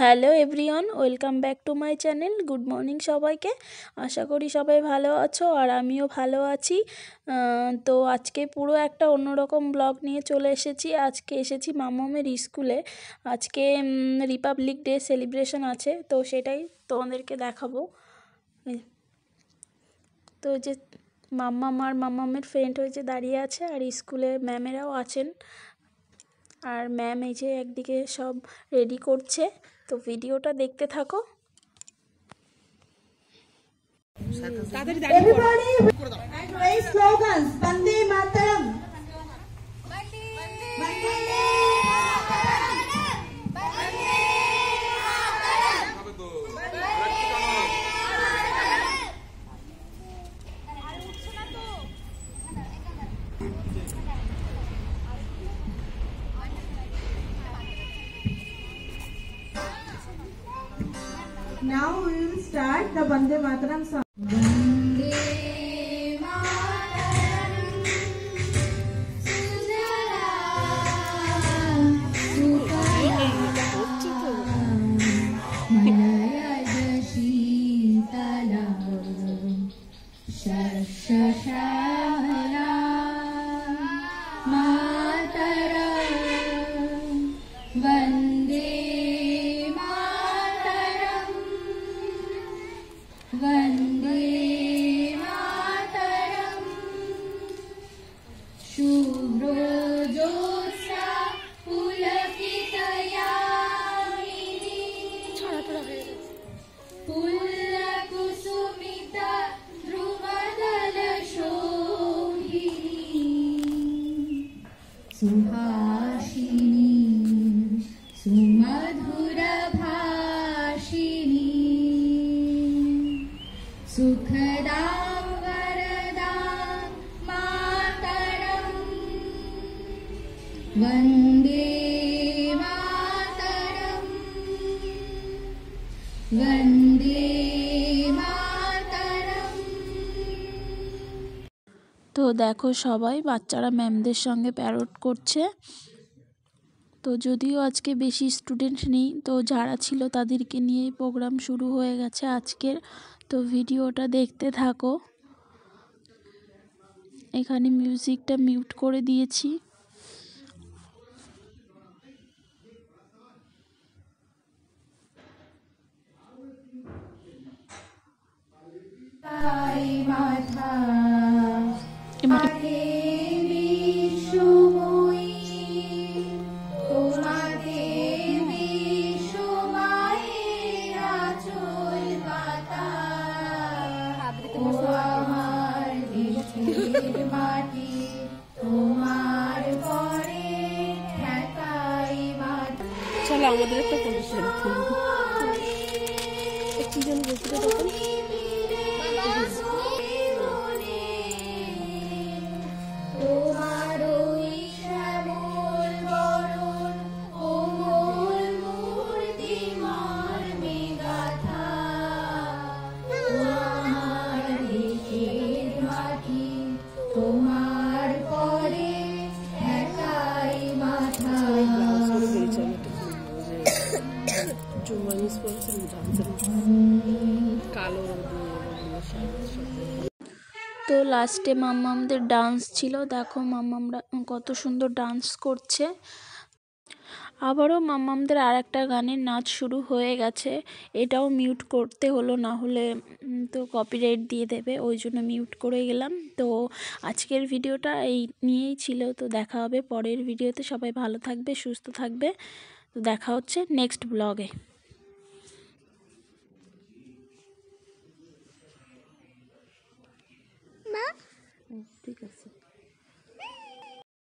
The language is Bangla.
Hello everyone, welcome back to my channel. Good morning সবাইকে। আশা করি সবাই ভালো আছো আর আমিও ভালো আছি। তো আজকে পুরো একটা অন্যরকম ব্লগ নিয়ে চলে এসেছি। আজকে এসেছি মাম্মামের স্কুলে। আজকে রিপাবলিক ডে সেলিব্রেশন আছে, তো সেটাই তোমাদেরকে দেখাবো। তো যে মাম্মাম আর মাম্মামের ফ্রেন্ড হয়েছে দাঁড়িয়ে আছে, আর স্কুলে ম্যামেরাও আছেন। আর ম্যাম এই যে একদিকে সব রেডি করছে, তো ভিডিওটা দেখতে থাকো। Everybody raise slogans. Bande Mataram. Bande Mataram. Bande Mataram. Now we will start the Bande Mataram song. Suhasini सुमधुरभाषिणी सुखदां वरदां मातरं वन्दे मातरं वन्दे मातरं। তো দেখো সবাই বাচ্চারা ম্যামদের সঙ্গে প্যারোড করছে। তো যদিও আজকে বেশি স্টুডেন্ট নেই, তো যারা ছিল তাদেরকে নিয়েই প্রোগ্রাম শুরু হয়ে গেছে আজকের। তো ভিডিওটা দেখতে থাকো। এখানে মিউজিকটা মিউট করে দিয়েছি। চলো আমাদের একটা প্রদর্শন কি জন বলছিল তখন তো লাস্টে মাম্মামদের ডান্স ছিল। দেখো মাম্মামরা কত সুন্দর ডান্স করছে। আবারও মাম্মামদের আর একটা গানের নাচ শুরু হয়ে গেছে। এটাও মিউট করতে হলো, না হলে তো কপিরাইট দিয়ে দেবে, ওই জন্য মিউট করে গেলাম। তো আজকের ভিডিওটা এই নিয়েই ছিল। তো দেখা হবে পরের ভিডিওতে। সবাই ভালো থাকবে, সুস্থ থাকবে। তো দেখা হচ্ছে নেক্সট ব্লগে। ঠিক আছে।